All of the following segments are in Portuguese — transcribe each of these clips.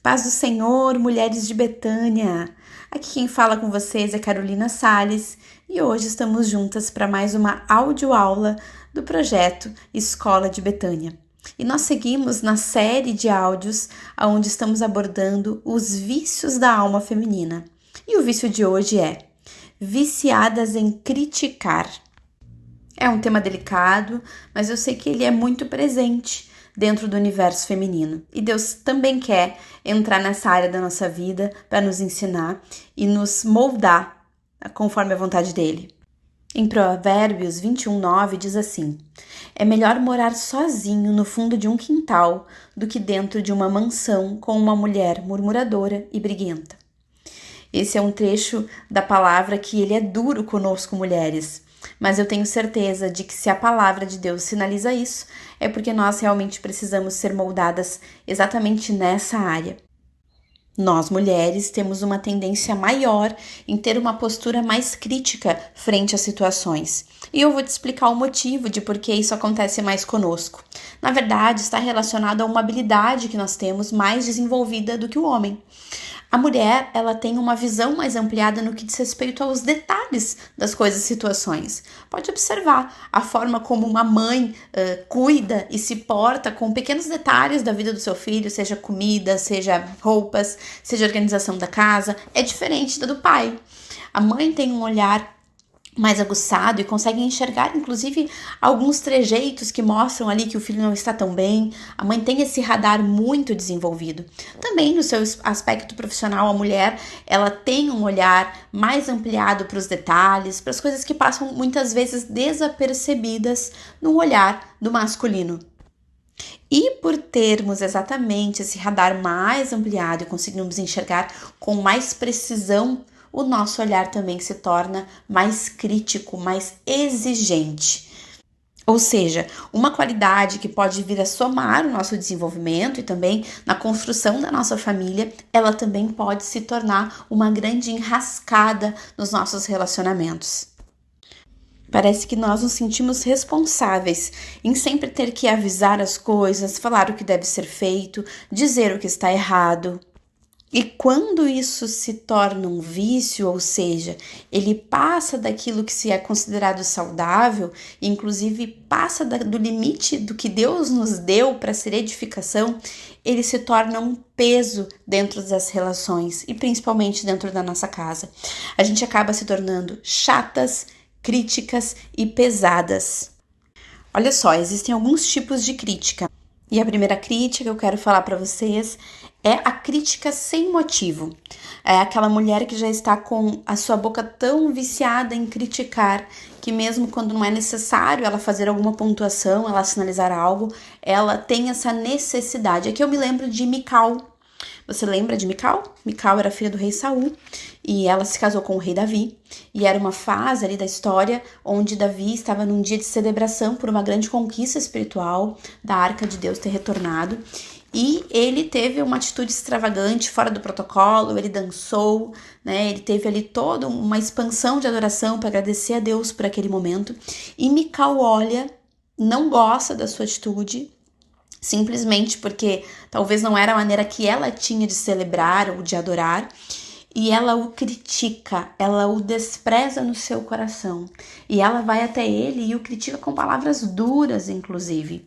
Paz do Senhor, mulheres de Betânia. Aqui quem fala com vocês é Carolina Salles e hoje estamos juntas para mais uma audioaula do projeto Escola de Betânia. E nós seguimos na série de áudios onde estamos abordando os vícios da alma feminina. E o vício de hoje é viciadas em criticar. É um tema delicado, mas eu sei que ele é muito presente dentro do universo feminino. E Deus também quer entrar nessa área da nossa vida para nos ensinar e nos moldar conforme a vontade dele. Em Provérbios 21:9 diz assim: é melhor morar sozinho no fundo de um quintal do que dentro de uma mansão com uma mulher murmuradora e briguenta. Esse é um trecho da palavra que ele é duro conosco, mulheres. Mas eu tenho certeza de que se a palavra de Deus sinaliza isso, é porque nós realmente precisamos ser moldadas exatamente nessa área. Nós, mulheres, temos uma tendência maior em ter uma postura mais crítica frente às situações. E eu vou te explicar o motivo de por que isso acontece mais conosco. Na verdade, está relacionado a uma habilidade que nós temos mais desenvolvida do que o homem. A mulher, ela tem uma visão mais ampliada no que diz respeito aos detalhes das coisas e situações. Pode observar a forma como uma mãe cuida e se porta com pequenos detalhes da vida do seu filho, seja comida, seja roupas, seja organização da casa, é diferente da do pai. A mãe tem um olhar mais aguçado e consegue enxergar, inclusive, alguns trejeitos que mostram ali que o filho não está tão bem. A mãe tem esse radar muito desenvolvido. Também no seu aspecto profissional, a mulher, ela tem um olhar mais ampliado para os detalhes, para as coisas que passam muitas vezes desapercebidas no olhar do masculino. E por termos exatamente esse radar mais ampliado e conseguirmos enxergar com mais precisão, o nosso olhar também se torna mais crítico, mais exigente. Ou seja, uma qualidade que pode vir a somar o nosso desenvolvimento e também na construção da nossa família, ela também pode se tornar uma grande enrascada nos nossos relacionamentos. Parece que nós nos sentimos responsáveis em sempre ter que avisar as coisas, falar o que deve ser feito, dizer o que está errado. E quando isso se torna um vício, ou seja, ele passa daquilo que se é considerado saudável, inclusive passa do limite do que Deus nos deu para ser edificação, ele se torna um peso dentro das relações e principalmente dentro da nossa casa. A gente acaba se tornando chatas, críticas e pesadas. Olha só, existem alguns tipos de crítica. E a primeira crítica que eu quero falar para vocês é a crítica sem motivo. É aquela mulher que já está com a sua boca tão viciada em criticar que mesmo quando não é necessário ela fazer alguma pontuação, ela sinalizar algo, ela tem essa necessidade. Aqui eu me lembro de Mical. Você lembra de Mical? Mical era filha do rei Saul e ela se casou com o rei Davi. E era uma fase ali da história onde Davi estava num dia de celebração por uma grande conquista espiritual da Arca de Deus ter retornado. E ele teve uma atitude extravagante, fora do protocolo, ele dançou, né? Ele teve ali toda uma expansão de adoração para agradecer a Deus por aquele momento. E Mical olha, não gosta da sua atitude, simplesmente porque talvez não era a maneira que ela tinha de celebrar ou de adorar, e ela o critica, ela o despreza no seu coração, e ela vai até ele e o critica com palavras duras, inclusive.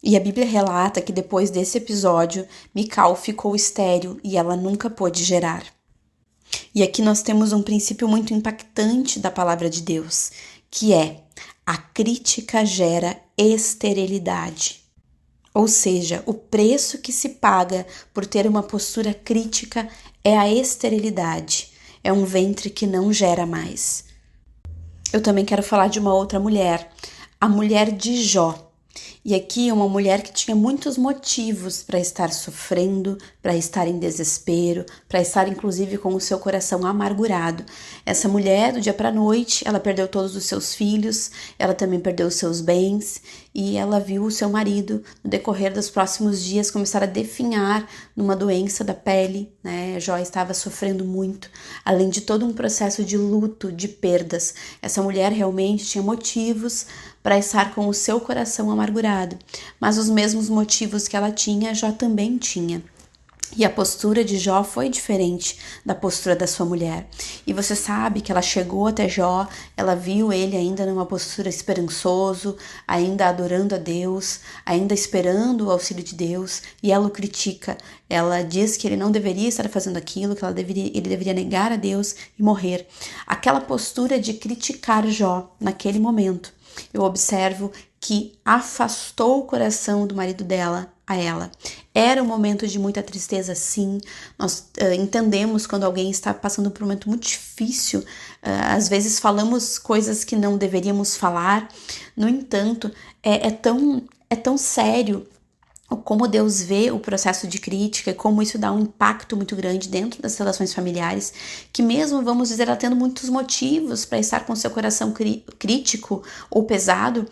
E a Bíblia relata que depois desse episódio, Mical ficou estéril e ela nunca pôde gerar. E aqui nós temos um princípio muito impactante da palavra de Deus, que é: a crítica gera esterilidade. Ou seja, o preço que se paga por ter uma postura crítica é a esterilidade. É um ventre que não gera mais. Eu também quero falar de uma outra mulher, a mulher de Jó. E aqui uma mulher que tinha muitos motivos para estar sofrendo, para estar em desespero, para estar inclusive com o seu coração amargurado. Essa mulher, do dia para a noite, ela perdeu todos os seus filhos, ela também perdeu os seus bens e ela viu o seu marido, no decorrer dos próximos dias, começar a definhar numa doença da pele, né? Jó estava sofrendo muito, além de todo um processo de luto, de perdas. Essa mulher realmente tinha motivos para estar com o seu coração amargurado, mas os mesmos motivos que ela tinha, Jó também tinha. E a postura de Jó foi diferente da postura da sua mulher. E você sabe que ela chegou até Jó, ela viu ele ainda numa postura esperançoso, ainda adorando a Deus, ainda esperando o auxílio de Deus, e ela o critica. Ela diz que ele não deveria estar fazendo aquilo, que ele deveria negar a Deus e morrer. Aquela postura de criticar Jó naquele momento, eu observo que afastou o coração do marido dela a ela. Era um momento de muita tristeza, sim. Nós entendemos quando alguém está passando por um momento muito difícil. Às vezes falamos coisas que não deveríamos falar. No entanto, é tão sério como Deus vê o processo de crítica e como isso dá um impacto muito grande dentro das relações familiares, que mesmo, vamos dizer, ela tendo muitos motivos para estar com seu coração crítico ou pesado,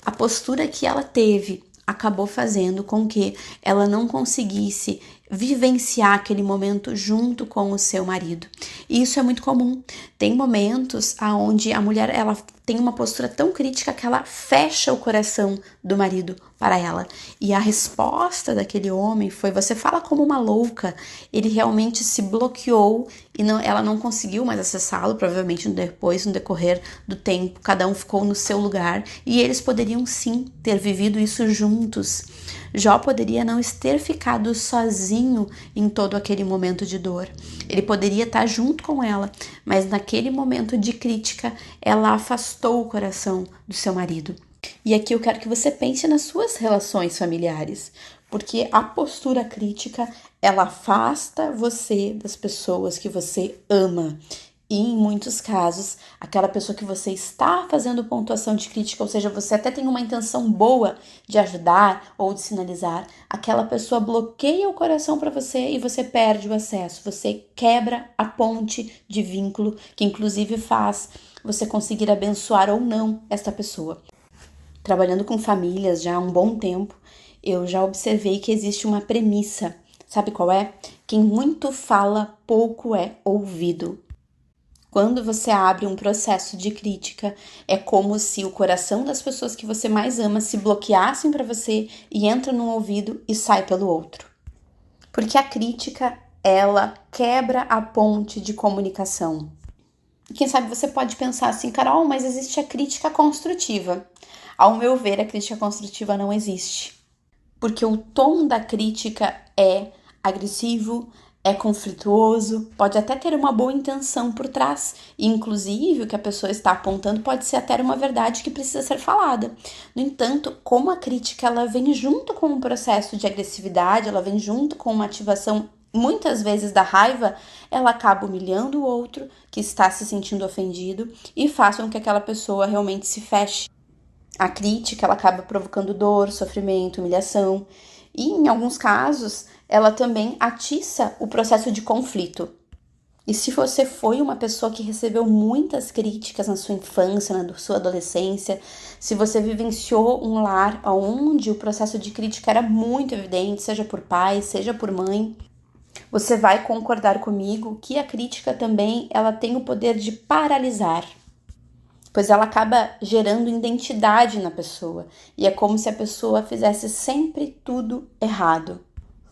a postura que ela teve acabou fazendo com que ela não conseguisse vivenciar aquele momento junto com o seu marido. E isso é muito comum. Tem momentos onde a mulher ela tem uma postura tão crítica que ela fecha o coração do marido para ela. E a resposta daquele homem foi: você fala como uma louca. Ele realmente se bloqueou e ela não conseguiu mais acessá-lo, provavelmente no decorrer do tempo. Cada um ficou no seu lugar e eles poderiam sim ter vivido isso juntos. Jó poderia não ter ficado sozinho em todo aquele momento de dor. Ele poderia estar junto com ela, mas naquele momento de crítica, ela afastou o coração do seu marido. E aqui eu quero que você pense nas suas relações familiares, porque a postura crítica, ela afasta você das pessoas que você ama. E em muitos casos, aquela pessoa que você está fazendo pontuação de crítica, ou seja, você até tem uma intenção boa de ajudar ou de sinalizar, aquela pessoa bloqueia o coração para você e você perde o acesso. Você quebra a ponte de vínculo que inclusive faz você conseguir abençoar ou não esta pessoa. Trabalhando com famílias já há um bom tempo, eu já observei que existe uma premissa. Sabe qual é? Quem muito fala, pouco é ouvido. Quando você abre um processo de crítica, é como se o coração das pessoas que você mais ama se bloqueassem para você e entra num ouvido e sai pelo outro. Porque a crítica, ela quebra a ponte de comunicação. Quem sabe você pode pensar assim: Carol, mas existe a crítica construtiva. Ao meu ver, a crítica construtiva não existe. Porque o tom da crítica é agressivo, é conflituoso, pode até ter uma boa intenção por trás. E, inclusive, o que a pessoa está apontando pode ser até uma verdade que precisa ser falada. No entanto, como a crítica ela vem junto com um processo de agressividade, ela vem junto com uma ativação muitas vezes da raiva, ela acaba humilhando o outro que está se sentindo ofendido e faz com que aquela pessoa realmente se feche. A crítica ela acaba provocando dor, sofrimento, humilhação e, em alguns casos, ela também atiça o processo de conflito. E se você foi uma pessoa que recebeu muitas críticas na sua infância, na sua adolescência, se você vivenciou um lar onde o processo de crítica era muito evidente, seja por pai, seja por mãe, você vai concordar comigo que a crítica também ela tem o poder de paralisar, pois ela acaba gerando identidade na pessoa e é como se a pessoa fizesse sempre tudo errado.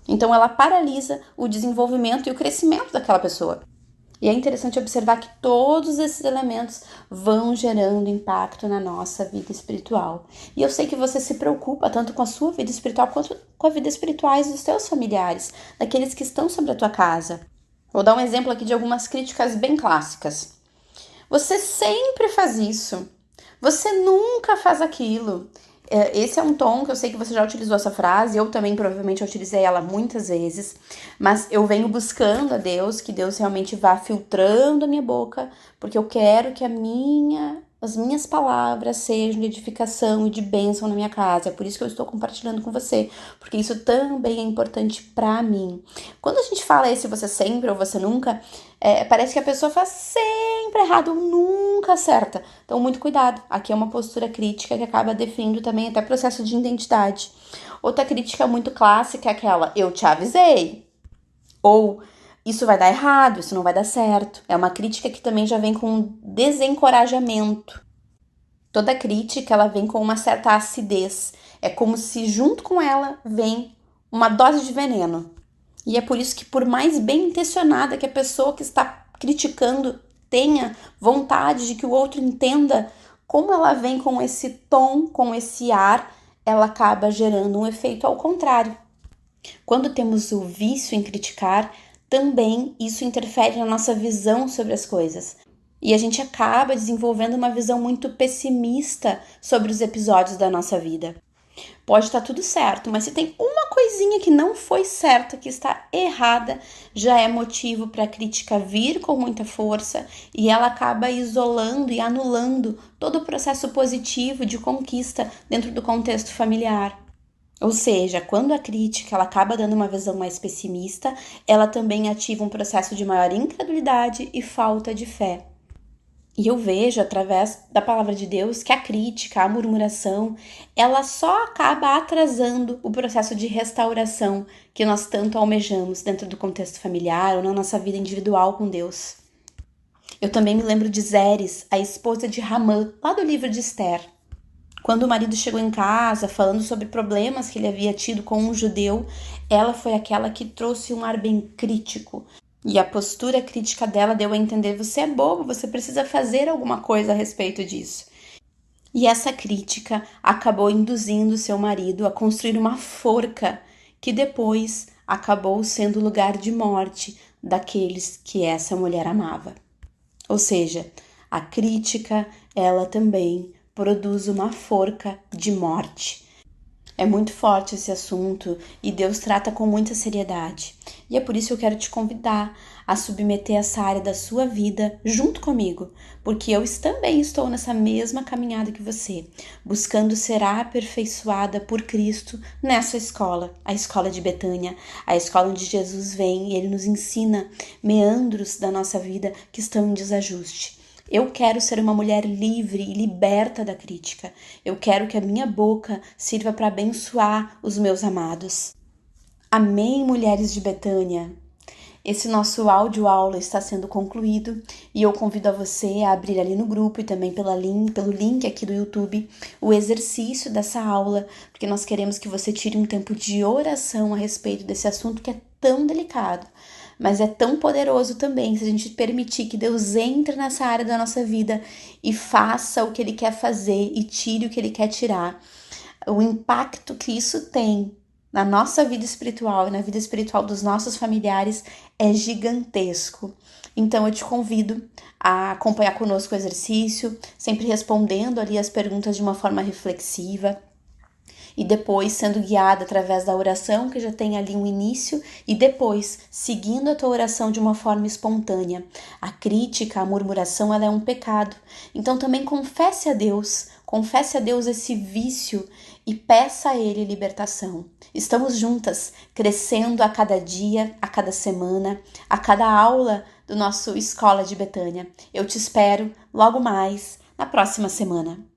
Então ela paralisa o desenvolvimento e o crescimento daquela pessoa. E é interessante observar que todos esses elementos vão gerando impacto na nossa vida espiritual. E eu sei que você se preocupa tanto com a sua vida espiritual quanto com a vida espiritual dos teus familiares, daqueles que estão sobre a tua casa. Vou dar um exemplo aqui de algumas críticas bem clássicas. Você sempre faz isso. Você nunca faz aquilo. Esse é um tom que eu sei que você já utilizou essa frase, eu também provavelmente utilizei ela muitas vezes, mas eu venho buscando a Deus, que Deus realmente vá filtrando a minha boca, porque eu quero que as minhas palavras sejam de edificação e de bênção na minha casa. É por isso que eu estou compartilhando com você, porque isso também é importante pra mim. Quando a gente fala esse você sempre ou você nunca, parece que a pessoa faz sempre errado ou nunca acerta. Então, muito cuidado. Aqui é uma postura crítica que acaba definindo também até processo de identidade. Outra crítica muito clássica é aquela: eu te avisei. Ou isso vai dar errado, isso não vai dar certo. É uma crítica que também já vem com um desencorajamento. Toda crítica, ela vem com uma certa acidez. É como se junto com ela vem uma dose de veneno. E é por isso que, por mais bem intencionada que a pessoa que está criticando tenha vontade de que o outro entenda, como ela vem com esse tom, com esse ar, ela acaba gerando um efeito ao contrário. Quando temos o vício em criticar, também isso interfere na nossa visão sobre as coisas. E a gente acaba desenvolvendo uma visão muito pessimista sobre os episódios da nossa vida. Pode estar tudo certo, mas se tem uma coisinha que não foi certa, que está errada, já é motivo para a crítica vir com muita força e ela acaba isolando e anulando todo o processo positivo de conquista dentro do contexto familiar. Ou seja, quando a crítica ela acaba dando uma visão mais pessimista, ela também ativa um processo de maior incredulidade e falta de fé. E eu vejo através da palavra de Deus que a crítica, a murmuração, ela só acaba atrasando o processo de restauração que nós tanto almejamos dentro do contexto familiar ou na nossa vida individual com Deus. Eu também me lembro de Zeres, a esposa de Ramã, lá do livro de Esther. Quando o marido chegou em casa falando sobre problemas que ele havia tido com um judeu, ela foi aquela que trouxe um ar bem crítico. E a postura crítica dela deu a entender: você é bobo, você precisa fazer alguma coisa a respeito disso. E essa crítica acabou induzindo seu marido a construir uma forca que depois acabou sendo o lugar de morte daqueles que essa mulher amava. Ou seja, a crítica, ela também produz uma forca de morte. É muito forte esse assunto e Deus trata com muita seriedade. E é por isso que eu quero te convidar a submeter essa área da sua vida junto comigo, porque eu também estou nessa mesma caminhada que você, buscando ser aperfeiçoada por Cristo nessa escola, a escola de Betânia, a escola onde Jesus vem e Ele nos ensina meandros da nossa vida que estão em desajuste. Eu quero ser uma mulher livre e liberta da crítica. Eu quero que a minha boca sirva para abençoar os meus amados. Amém, mulheres de Betânia? Esse nosso áudio-aula está sendo concluído e eu convido a você a abrir ali no grupo e também pelo link aqui do YouTube o exercício dessa aula, porque nós queremos que você tire um tempo de oração a respeito desse assunto que é tão delicado, mas é tão poderoso também se a gente permitir que Deus entre nessa área da nossa vida e faça o que Ele quer fazer e tire o que Ele quer tirar. O impacto que isso tem na nossa vida espiritual e na vida espiritual dos nossos familiares é gigantesco. Então eu te convido a acompanhar conosco o exercício, sempre respondendo ali as perguntas de uma forma reflexiva, e depois sendo guiada através da oração, que já tem ali um início, e depois seguindo a tua oração de uma forma espontânea. A crítica, a murmuração, ela é um pecado. Então também confesse a Deus esse vício e peça a Ele libertação. Estamos juntas, crescendo a cada dia, a cada semana, a cada aula do nosso Escola de Betânia. Eu te espero logo mais na próxima semana.